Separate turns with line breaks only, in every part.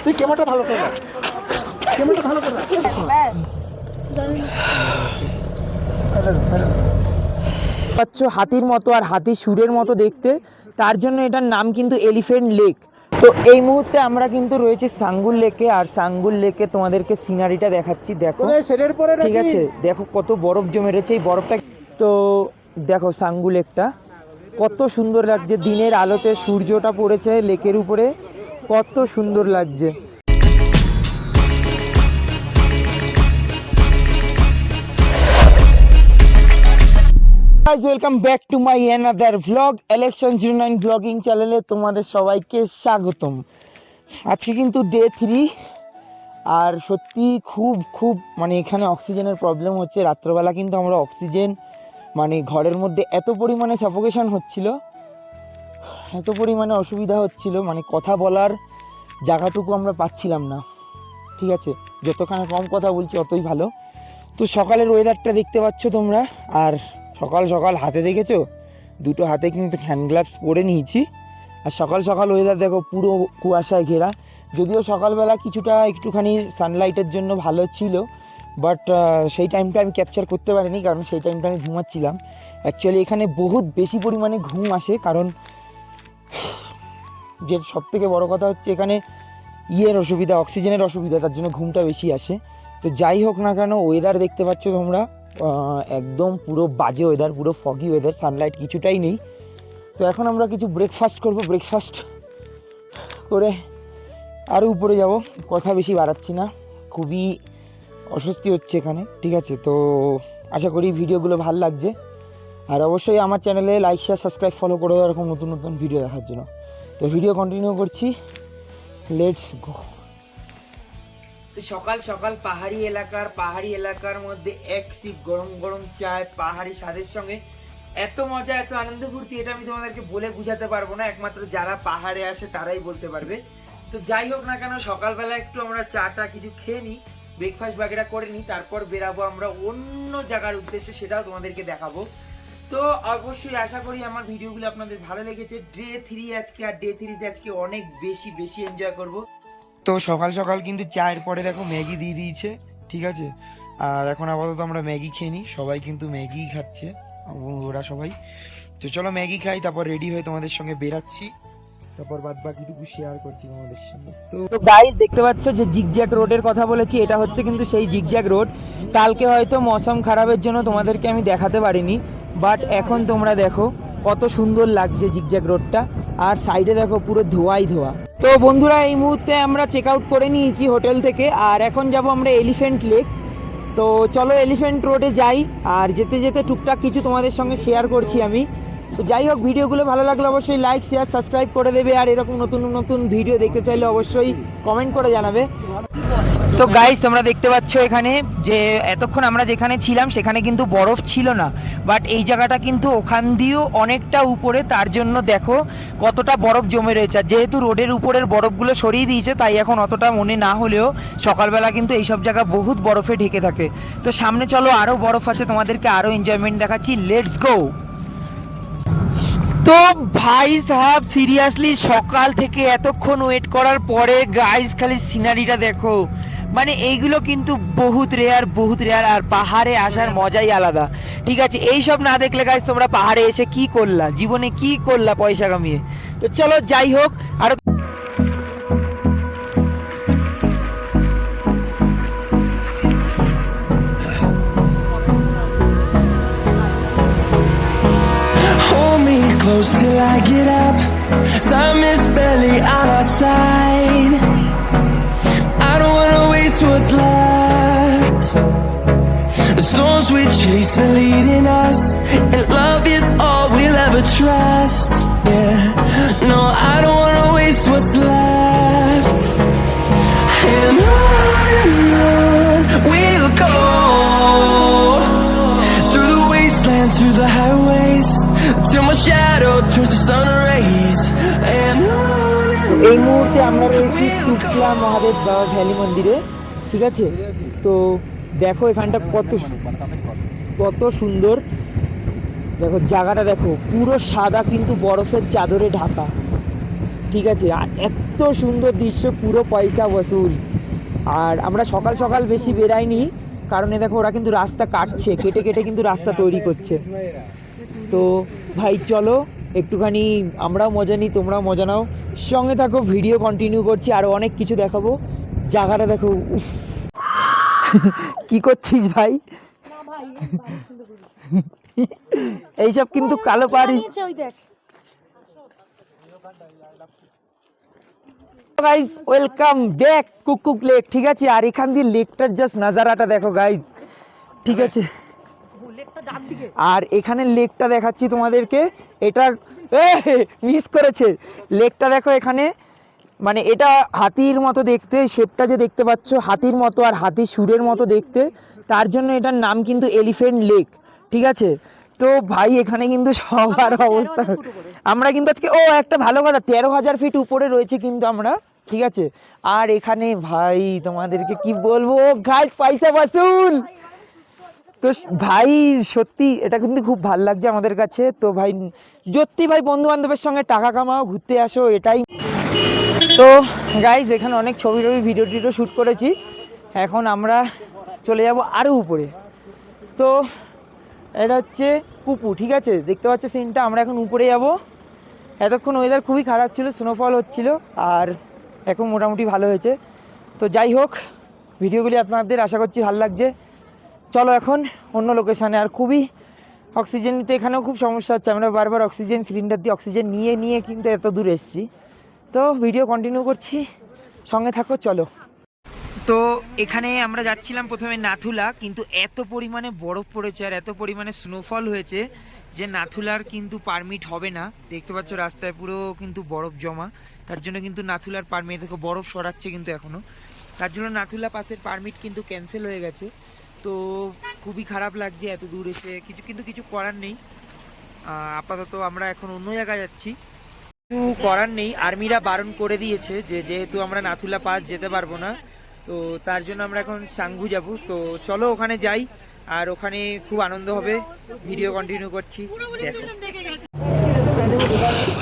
তুই ক্যামেরাটা ভালো করে ক্যামেরাটা ভালো করে পাচ্ছ হাতির মতো আর হাতির সুরের মতো দেখতে, তার জন্য এটার নাম কিন্তু এলিফ্যান্ট লেক। তো এই মুহূর্তে আমরা কিন্তু রয়েছে সাঙ্গুর লেকে, আর সাঙ্গুর লেকে তোমাদেরকে সিনারিটা দেখাচ্ছি। দেখো ঠিক আছে, দেখো কত বরফ জমে রয়েছে। এই বরফটা তো দেখো সাঙ্গু লেকটা কত সুন্দর লাগছে, দিনের আলোতে সূর্যটা পড়েছে লেকের উপরে, কত সুন্দর লাগছে। Welcome back to my another vlog, Alexion09 blogging চ্যানেলে তোমাদের সবাইকে স্বাগতম। আজকে কিন্তু ডে 3, আর সত্যি খুব মানে এখানে অক্সিজেনের প্রবলেম হচ্ছে। রাত্রবেলা কিন্তু আমরা অক্সিজেন মানে ঘরের মধ্যে এত পরিমাণে সাফোকেশন হচ্ছিল, এত পরিমাণে অসুবিধা হচ্ছিল, মানে কথা বলার জায়গাটুকু আমরা পাচ্ছিলাম না। ঠিক আছে, যতখানি কম কথা বলছি অতই ভালো। তো সকালের ওয়েদারটা দেখতে পাচ্ছ তোমরা, আর সকাল সকাল হাতে দেখেছো, দুটো হাতে কিন্তু হ্যান্ড গ্লাভস পরে নিয়েছি। আর সকাল সকাল ওয়েদার দেখো পুরো কুয়াশায় ঘেরা, যদিও সকালবেলা কিছুটা একটুখানি সানলাইটের জন্য ভালো ছিল, বাট সেই টাইমটা আমি ক্যাপচার করতে পারিনি, কারণ সেই টাইমটা আমি ঘুমাচ্ছিলাম। অ্যাকচুয়ালি এখানে বহুত বেশি পরিমাণে ঘুম আসে, কারণ যে সবথেকে বড় কথা হচ্ছে এখানে অসুবিধা, অক্সিজেনের অসুবিধা, তার জন্য ঘুমটা বেশি আসে। তো যাই হোক না কেন, ওয়েদার দেখতে পাচ্ছ তোমরা, একদম পুরো বাজে ওয়েদার, পুরো ফগি ওয়েদার, সানলাইট কিছুটাই নেই। তো এখন আমরা কিছু ব্রেকফাস্ট করব, ব্রেকফাস্ট করে আরও উপরে যাব। কথা বেশি বাড়াচ্ছি না, খুবই অস্বস্তি হচ্ছে এখানে। ঠিক আছে, তো আশা করি ভিডিওগুলো ভালো লাগছে, আর অবশ্যই আমার চ্যানেলে লাইক শেয়ার সাবস্ক্রাইব ফলো করে এরকম নতুন নতুন ভিডিও দেখার জন্য। তো ভিডিও কন্টিনিউ করছি, লেটস গো। সকাল সকাল পাহাড়ি এলাকার মধ্যে এক সিপ গরম গরম চায় পাহাড়ি স্বাদের সঙ্গে এত মজা, এত আনন্দ ফুর্তি, এটা আমি তোমাদেরকে বলে বুঝাতে পারবো না, একমাত্র যারা পাহাড়ে আসে তারাই বলতে পারবে। তো যাই হোক না কেন, সকালবেলা একটু আমরা চাটা কিছু খেয়ে নিই, ব্রেকফাস্ট বাগেরা করে নিই, তারপর বেরাবো আমরা অন্য জায়গার উদ্দেশ্যে, সেটাও তোমাদেরকে দেখাবো। তো অবশ্যই আশা করি আমার ভিডিওগুলো আপনাদের ভালো লেগেছে। ডে 3 আজকে, আর ডে 3তে আজকে অনেক বেশি এনজয় করব। তো সকাল সকাল কিন্তু চায়ের পরে দেখো ম্যাগি দিয়ে দিয়েছে, ঠিক আছে, আর এখন আপাতত আমরা ম্যাগি খেয়ে নিই। সবাই কিন্তু ম্যাগি খাচ্ছে, ওরা সবাই। তো চলো ম্যাগি খাই, তারপর রেডি হয়ে তোমাদের সঙ্গে বেরাচ্ছি, তারপর বাদ বাকিটুকু শেয়ার করছি তোমাদের সঙ্গে। তো গাইস দেখতে পাচ্ছ যে জিগজ্যাগ রোডের কথা বলেছি, এটা হচ্ছে কিন্তু সেই জিগজ্যাগ রোড। কালকে হয়তো মৌসুম খারাপের জন্য তোমাদেরকে আমি দেখাতে পারিনি, বাট এখন তোমরা দেখো কত সুন্দর লাগছে জিগজ্যাগ রোডটা, আর সাইডে দেখো পুরো ধোয়াই ধোয়া। তো বন্ধুরা এই মুহূর্তে আমরা চেক আউট করে নিয়েছি হোটেল থেকে, আর এখন যাব আমরা এলিফ্যান্ট লেক। তো চলো এলিফ্যান্ট রোডে যাই, আর যেতে যেতে টুকটাক কিছু তোমাদের সঙ্গে শেয়ার করছি আমি। তো যাই হোক, ভিডিওগুলো ভালো লাগলে অবশ্যই লাইক শেয়ার সাবস্ক্রাইব করে দেবে, আর এরকম নতুন নতুন ভিডিও দেখতে চাইলে অবশ্যই কমেন্ট করে জানাবে। তো গাইস তোমরা দেখতে পাচ্ছ এখানে যে এতক্ষণ আমরা যেখানে ছিলাম সেখানে কিন্তু বরফ ছিল না, বাট এই জায়গাটা কিন্তু ওখান দিয়েও অনেকটা উপরে, তার জন্য দেখো কতটা বরফ জমে রয়েছে। আর যেহেতু রোডের উপরের বরফগুলো সরিয়ে দিয়েছে, তাই এখন অতটা মনে না হলেও সকালবেলা কিন্তু এইসব জায়গা বহুত বরফে ঢেকে থাকে। তো সামনে চলো আরও বরফ আছে, তোমাদেরকে আরও এনজয়মেন্ট দেখাচ্ছি, লেটস গো। তো ভাই সাহেব সিরিয়াসলি সকাল থেকে এতক্ষণ ওয়েট করার পরে গাইস খালি সিনারিটা দেখো, মানে এইগুলো কিন্তু বহুত রেয়ার, আর পাহাড়ে আসার মজাই আলাদা। ঠিক আছে, এইসব না দেখলে গাইস তোমরা পাহাড়ে এসে কি করলা, জীবনে কি করলা পয়সা কামিয়ে। তো চলো যাই হোক, আর
close till I get up. Time is barely on our side. I don't wanna waste what's left. The storms we chase are leading us, and love is all we'll ever trust. Yeah, no, I don't wanna waste what's left. And on we'll go, through the wastelands, through the highways, till my shadow turns to sun rays. And
এই মুহূর্তে আমরা রয়েছি শুক্লা মহাদেব বাবা valley মন্দিরে, ঠিক আছে। তো দেখো এখানটা কত সুন্দর, দেখো জায়গাটা দেখো পুরো সাদা কিন্তু বরফের চাদরে ঢাকা, ঠিক আছে, আর এত সুন্দর দৃশ্য, পুরো পয়সা বসুল। আর আমরা সকাল সকাল বেশি বেরাইনি, কারণ এ দেখো ওরা কিন্তু রাস্তা কাটছে, কেটে কেটে কিন্তু রাস্তা তৈরি করছে। তো ভাই চলো একটুখানি আমরাও মজা নিই, তোমরাও মজা নাও, সঙ্গে থাকো, ভিডিও কন্টিনিউ করছি, আরও অনেক কিছু দেখাবো। জায়গাটা দেখো। উফ। কি করছিস ভাই? এইসব কিন্তু কালো পাহাড়ি গাইজ, ওয়েলকাম ব্যাক কুকুক লেক, ঠিক আছে। আর এখান দিয়ে লেকটার জাস্ট নাজারাটা দেখো গাইজ, ঠিক আছে। আর এখানে লেকটা দেখাচ্ছি তোমাদেরকে, এটা মিস করেছে। লেকটা দেখো এখানে, মানে এটা হাতির মতো দেখতে, শেপটা যে দেখতে পাচ্ছ হাতির মতো আর হাতির সুরের মতো দেখতে, তার জন্য এটার নাম কিন্তু এলিফ্যান্ট লেক, ঠিক আছে। তো ভাই এখানে কিন্তু সবার অবস্থা, আমরা কিন্তু আজকে একটা ভালো কথা, 13,000 ফিট উপরে রয়েছে কিন্তু আমরা, ঠিক আছে। আর এখানে ভাই তোমাদেরকে কি বলবো গাইস, পয়সা বসুল। তো ভাই সত্যি এটা কিন্তু খুব ভালো লাগছে আমাদের কাছে। তো ভাই সত্যি ভাই, বন্ধু বান্ধবের সঙ্গে টাকা কামাও, ঘুরতে আসো, এটাই। তো গাইজ এখানে অনেক ছবি ভিডিও টিডিও শ্যুট করেছি, এখন আমরা চলে যাব আরও উপরে। তো এটা হচ্ছে কুপু, ঠিক আছে, দেখতে পাচ্ছ সিনটা। আমরা এখন উপরে যাব। এতক্ষণ ওয়েদার খুবই খারাপ ছিল, স্নোফল হচ্ছিল, আর এখন মোটামুটি ভালো হয়েছে। তো যাই হোক, ভিডিওগুলি আপনাদের আশা করছি ভালো লাগছে। চলো এখন অন্য লোকেশানে। আর খুবই অক্সিজেন নিতে এখানেও খুব সমস্যা হচ্ছে, আমরা বারবার অক্সিজেন সিলিন্ডার দিয়ে অক্সিজেন নিয়ে কিন্তু এত দূর এসেছি। তো ভিডিও কন্টিনিউ করছি, সঙ্গে থাকো, চলো। তো এখানে আমরা যাচ্ছিলাম প্রথমে নাথুলা, কিন্তু এত পরিমাণে বরফ পড়েছে আর এত পরিমাণে স্নোফল হয়েছে যে নাথুলার কিন্তু পারমিট হবে না। দেখতে পাচ্ছ রাস্তায় পুরো কিন্তু বরফ জমা, তার জন্য কিন্তু নাথুলার পারমিট, দেখো বরফ সরাচ্ছে কিন্তু এখনও, তার জন্য নাথুলা পাসের পারমিট কিন্তু ক্যান্সেল হয়ে গেছে। তো খুবই খারাপ লাগছে এত দূর এসে, কিছু করার নেই। আপাতত আমরা এখন অন্য জায়গায় যাচ্ছি, কিছু করার নেই। আর্মিরা বারণ করে দিয়েছে যে যেহেতু আমরা নাথুলা পাস যেতে পারবো না, তো তার জন্য আমরা এখন সাঙ্গু যাব। তো চলো ওখানে যাই, আর ওখানে খুব আনন্দ হবে, ভিডিও কন্টিনিউ করছি, দেখো।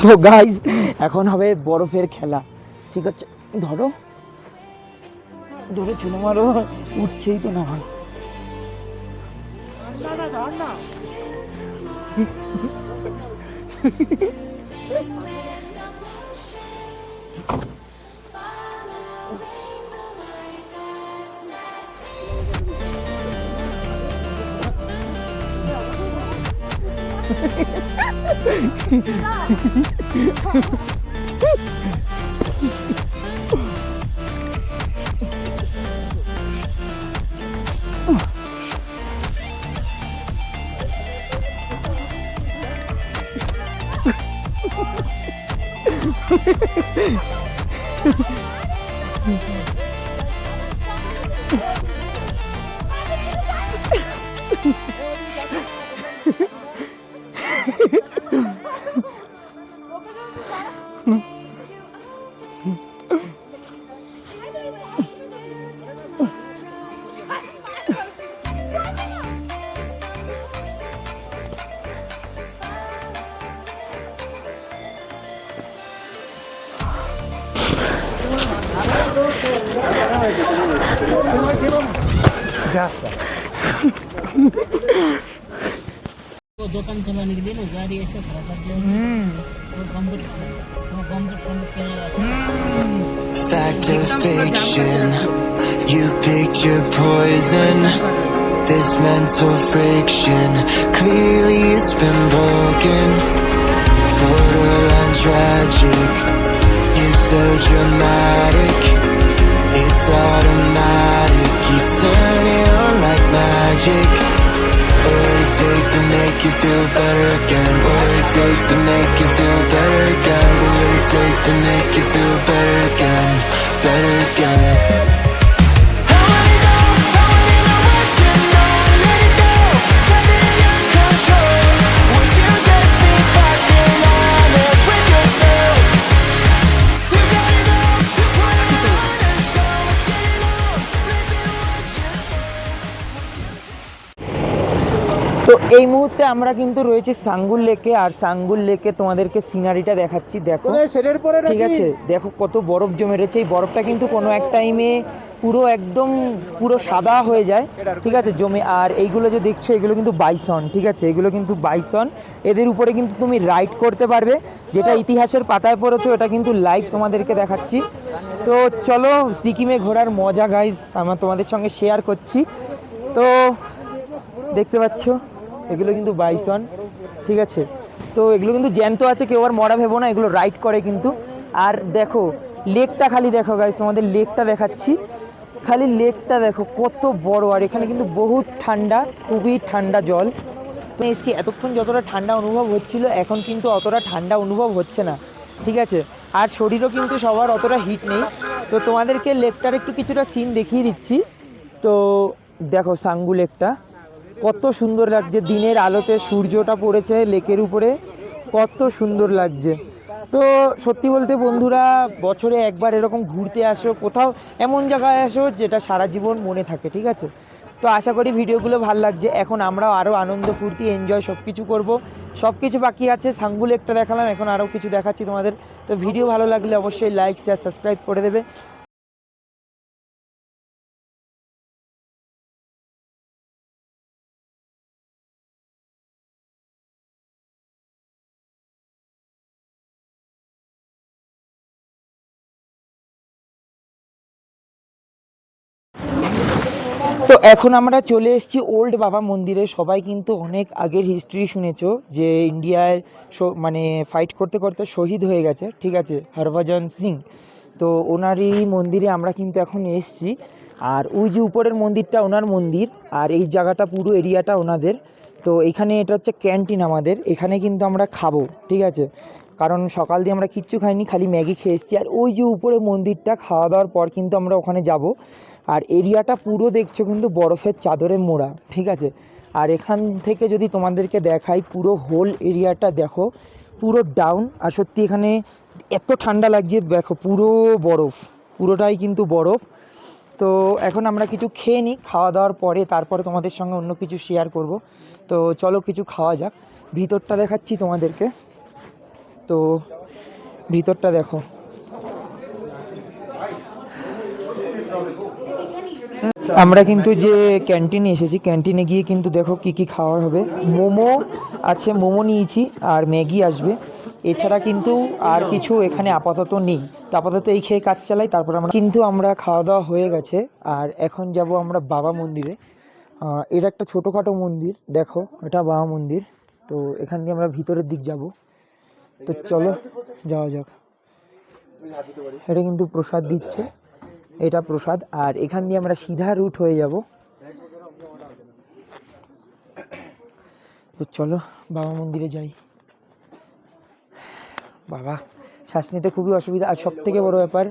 তো গাইস এখন হবে বরফের খেলা, ঠিক আছে। ধরো ধরে চুলো মারো, উঠছেই তো না হয়।
वो दुकान चलाने के लिए ना गाड़ी ऐसे खड़ा कर दिया और बम
Fact or fiction, you picked your poison. This mental friction, clearly it's been broken. Borderline tragic, you're so dramatic. It's automatic, you turn it on like magic. What would it take to make you feel better again? What would it take to make you feel better again? What would it take to make you feel better again? Better again. I wanna know what you know. Let it go, tell me your control. Would you just be fucking honest with yourself? You gotta know, you put it on and so let's get it on. Baby, what you say?
তো এই মুহূর্তে আমরা কিন্তু রয়েছে সাঙ্গুল লেকে, আর সাঙ্গুল লেকে তোমাদেরকে সিনারিটা দেখাচ্ছি। দেখো ঠিক আছে, দেখো কত বরফ জমে রয়েছে। এই বরফটা কিন্তু কোনো এক টাইমে পুরো একদম পুরো সাদা হয়ে যায়, ঠিক আছে, জমে। আর এইগুলো যে দেখছো এগুলো কিন্তু বাইসন, ঠিক আছে, এগুলো কিন্তু বাইসন। এদের উপরে কিন্তু তুমি রাইড করতে পারবে, যেটা ইতিহাসের পাতায় পড়েছো, এটা কিন্তু লাইভ তোমাদেরকে দেখাচ্ছি। তো চলো, সিকিমে ঘোরার মজা গাইজ আমরা তোমাদের সঙ্গে শেয়ার করছি। তো দেখতে পাচ্ছ এগুলো কিন্তু বাইসন, ঠিক আছে। তো এগুলো কিন্তু জ্যান্ত আছে, কেউ আর মরা ভেবো না, এগুলো রাইড করে কিন্তু। আর দেখো লেকটা, খালি দেখো গাইজ, তোমাদের লেকটা দেখাচ্ছি, খালি লেকটা দেখো কত বড়। আর এখানে কিন্তু বহুত ঠান্ডা, খুবই ঠান্ডা জল। তো এসছি, এতক্ষণ যতটা ঠান্ডা অনুভব হচ্ছিল এখন কিন্তু অতটা ঠান্ডা অনুভব হচ্ছে না, ঠিক আছে। আর শরীরও কিন্তু সবার অতটা হিট নেই। তো তোমাদেরকে লেকটার একটু কিছুটা সিন দেখিয়ে দিচ্ছি। তো দেখো সাঙ্গু লেকটা কত সুন্দর লাগছে, দিনের আলোতে সূর্যটা পড়েছে লেকের উপরে, কত সুন্দর লাগছে। তো সত্যি বলতে বন্ধুরা, বছরে একবার এরকম ঘুরতে আসো, কোথাও এমন জায়গায় আসো যেটা সারা জীবন মনে থাকে, ঠিক আছে। তো আশা করি ভিডিওগুলো ভালো লাগছে। এখন আমরাও আরও আনন্দ ফুর্তি এনজয় সব কিছু করবো, সব কিছু বাকি আছে। সাঙ্গু লেকটা দেখালাম, এখন আরও কিছু দেখাচ্ছি তোমাদের। তো ভিডিও ভালো লাগলে অবশ্যই লাইক শেয়ার সাবস্ক্রাইব করে দেবে। তো এখন আমরা চলে এসেছি ওল্ড বাবা মন্দিরে। সবাই কিন্তু অনেক আগের হিস্ট্রি শুনেছো যে ইন্ডিয়ায় মানে ফাইট করতে করতে শহীদ হয়ে গেছে, ঠিক আছে, হরভজন সিং। তো ওনারই মন্দিরে আমরা কিন্তু এখন এসেছি। আর ওই যে উপরের মন্দিরটা ওনার মন্দির, আর এই জায়গাটা পুরো এরিয়াটা ওনাদের। তো এখানে এটা হচ্ছে ক্যান্টিন আমাদের, এখানে কিন্তু আমরা খাবো, ঠিক আছে, কারণ সকাল দিয়ে আমরা কিচ্ছু খাইনি, খালি ম্যাগি খেয়ে এসেছি। আর ওই যে উপরে মন্দিরটা, খাওয়া দাওয়ার পর কিন্তু আমরা ওখানে যাব। আর এরিয়াটা পুরো দেখছো কিন্তু বরফের চাদরে মোড়া, ঠিক আছে। আর এখান থেকে যদি তোমাদেরকে দেখাই, পুরো হোল এরিয়াটা দেখো, পুরো ডাউন। আর সত্যি এখানে এত ঠান্ডা লাগছে, দেখো পুরো বরফ, পুরোটাই কিন্তু বরফ। তো এখন আমরা কিছু খেয়ে নিই, খাওয়া দাওয়ার পরে তারপরে তোমাদের সঙ্গে অন্য কিছু শেয়ার করব। তো চলো কিছু খাওয়া যাক। ভিতরটা দেখাচ্ছি তোমাদেরকে। তো ভিতরটা দেখো, আমরা কিন্তু যে ক্যান্টিনে এসেছি, ক্যান্টিনে গিয়ে কিন্তু দেখো কি কি খাওয়ার হবে। মোমো আছে, মোমো নিয়েছি, আর ম্যাগি আসবে। এছাড়া কিন্তু আর কিছু এখানে আপাতত নেই। তো আপাতত এই খেয়ে কাজ চালাই, তারপর আমরা খাওয়া দাওয়া হয়ে গেছে। আর এখন যাব আমরা বাবা মন্দিরে। এটা একটা ছোটোখাটো মন্দির, দেখো এটা বাবা মন্দির। তো এখান দিয়ে আমরা ভিতরের দিক যাব। তো চলো যাওয়া যাক। এটা কিন্তু প্রসাদ দিচ্ছে, এটা প্রসাদ। আর এখান দিয়ে আমরা সিধা রুট হয়ে যাব। তো চলো বাবা মন্দিরে যাই। বাবা, শ্বাস নিতে খুবই অসুবিধা। আর সব থেকে বড় ব্যাপার,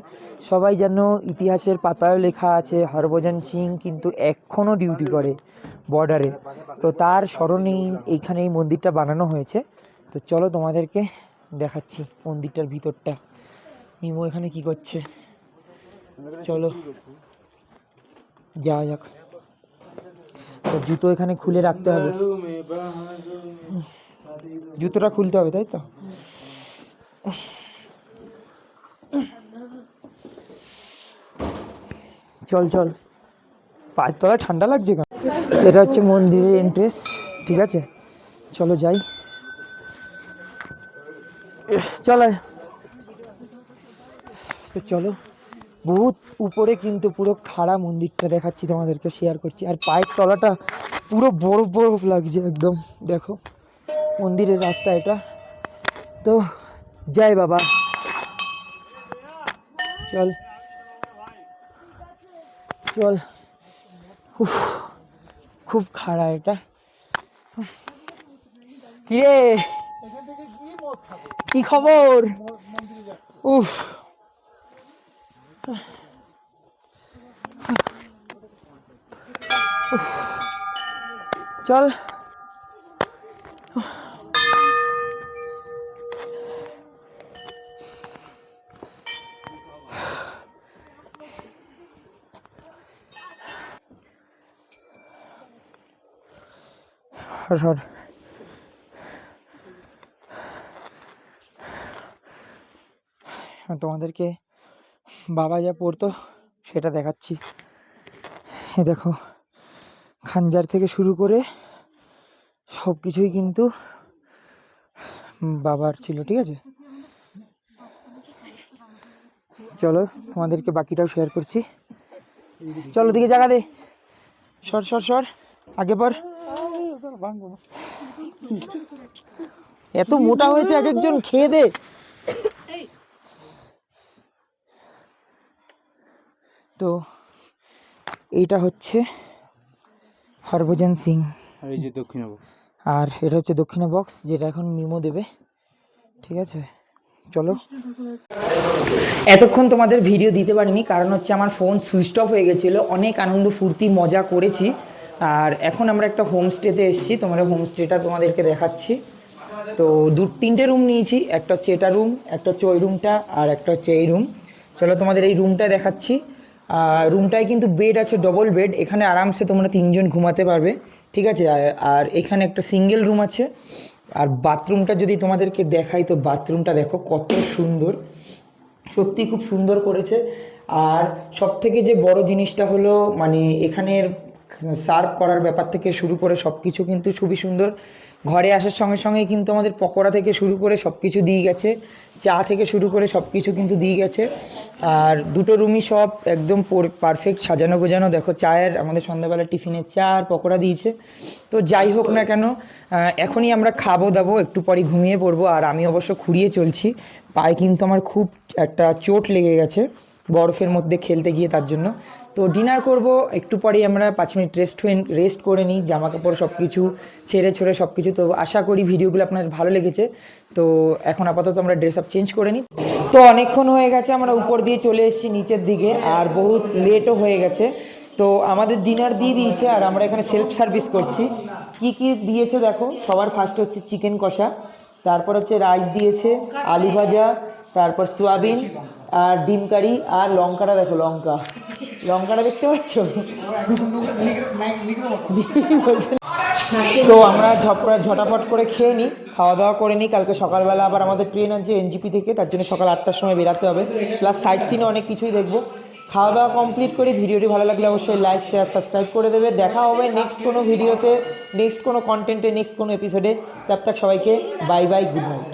সবাই যেন ইতিহাসের পাতায় লেখা আছে হরভজন সিং কিন্তু এখনও ডিউটি করে বর্ডারে। তো তার স্মরণেই এইখানে এই মন্দিরটা বানানো হয়েছে। তো চলো তোমাদেরকে দেখাচ্ছি মন্দিরটার ভিতরটা। মিমো এখানে কি করছে, চলো যাওয়া যাক। তো জুতো এখানে খুলে রাখতে হবে, জুতোটা খুলতে হবে, তাই তো। চল চল, পায়ের তলায় ঠান্ডা লাগছে কেন। এটা হচ্ছে মন্দিরের এন্ট্রেন্স, ঠিক আছে, চলো যাই। চলো, তো চলো। বহুত উপরে কিন্তু পুরো খাড়া মন্দিরটা দেখাচ্ছি তোমাদেরকে, শেয়ার করছি। আর পায়ের তলাটা পুরো বরফ বরফ লাগছে একদম, দেখো মন্দিরের রাস্তা এটা। তো যাই বাবা, চল চল। উফ, খুব খাড়া এটা। কিরে, কি খবর? উফ, চল। সর সর। তোমাদেরকে বাবা যা পড়তো সেটা দেখাচ্ছি। এ দেখো, খাঞ্জার থেকে শুরু করে সব কিছুই কিন্তু বাবার ছিল, ঠিক আছে? চলো তোমাদেরকে বাকিটাও শেয়ার করছি। চলো দিকে জায়গা দে, সর সর সর, আগে পর। এত মোটা হয়েছে এক একজন, খেয়ে দে। তো এইটা হচ্ছে হরভজন সিং,
আর এই যে দক্ষিণা বক্স,
আর এটা হচ্ছে দক্ষিণা বক্স, যেটা এখন মিমো দেবে, ঠিক আছে? চলো। এতক্ষণ তোমাদের ভিডিও দিতে পারিনি, কারণ হচ্ছে আমার ফোন সুইচ অফ হয়ে গেছিলো। অনেক আনন্দ ফুর্তি মজা করেছি। আর এখন আমরা একটা হোমস্টেতে এসেছি, তোমরা হোমস্টেটা তোমাদেরকে দেখাচ্ছি। তো তিনটে রুম নিয়েছি, একটা হচ্ছে এটা রুম, একটা হচ্ছে ওই রুমটা, আর একটা হচ্ছে এই রুম। চলো তোমাদের এই রুমটা দেখাচ্ছি। রুমটায় কিন্তু বেড আছে, ডবল বেড, এখানে আরামসে তোমরা 3 জন ঘুমাতে পারবে, ঠিক আছে? আর এখানে একটা সিঙ্গেল রুম আছে। আর বাথরুমটা যদি তোমাদেরকে দেখাই, তো বাথরুমটা দেখো কত সুন্দর, সত্যি খুব সুন্দর করেছে। আর সব থেকে যে বড় জিনিসটা হলো, মানে এখানের সার্ভ করার ব্যাপার থেকে শুরু করে সব কিছু কিন্তু খুবই সুন্দর। ঘরে আসার সঙ্গে সঙ্গে কিন্তু আমাদের পকোড়া থেকে শুরু করে সব কিছু দিয়ে গেছে, চা থেকে শুরু করে সব কিছু কিন্তু দিয়ে গেছে। আর দুটো রুমই সব একদম পারফেক্ট সাজানো গোজানো। দেখো চায়ের, আমাদের সন্ধ্যাবেলা টিফিনের চা আর পকোড়া দিয়েছে। তো যাই হোক না কেন, এখনই আমরা খাবো দাবো, একটু পরে ঘুমিয়ে পড়বো। আর আমি অবশ্য খুঁড়িয়ে চলছি, পায়ে কিন্তু আমার খুব একটা চোট লেগে গেছে বরফের মধ্যে খেলতে গিয়ে, তার জন্য। তো ডিনার করব একটু পরেই, আমরা 5 মিনিট রেস্ট করে নিই, জামা কাপড় সব কিছু ছেড়ে ছড়ে সব কিছু। তো আশা করি ভিডিওগুলো আপনার ভালো লেগেছে। তো এখন আপাতত আমরা ড্রেস আপ চেঞ্জ করে নিই। তো অনেকক্ষণ হয়ে গেছে, আমরা উপর দিয়ে চলে এসেছি নিচের দিকে, আর বহুত লেটও হয়ে গেছে। তো আমাদের ডিনার দিয়ে দিয়েছে, আর আমরা এখানে সেলফ সার্ভিস করছি। কি কি দিয়েছে দেখো, সবার ফার্স্ট হচ্ছে চিকেন কষা, তারপর হচ্ছে রাইস দিয়েছে, আলু ভাজা, তারপর সোয়াবিন আর ডিম কারি, আর লঙ্কাটা দেখো, লঙ্কাটা দেখতে পাচ্ছ? তো আমরা ঝটাপট করে খেয়ে নিই, খাওয়া দাওয়া করে নিই। কালকে সকালবেলা আবার আমাদের ট্রেন আছে এনজিপি থেকে, তার জন্য সকাল 8টার সময় বেরাতে হবে। প্লাস সাইট সিনে অনেক কিছুই দেখবো। খাওয়া দাওয়া কমপ্লিট করি। ভিডিওটি ভালো লাগলে অবশ্যই লাইক শেয়ার সাবস্ক্রাইব করে দেবে। দেখা হবে নেক্সট কোনো ভিডিওতে, নেক্সট কোনো কন্টেন্টে, নেক্সট কোনো এপিসোডে। তব তক সবাইকে বাই বাই, গুড নাইট।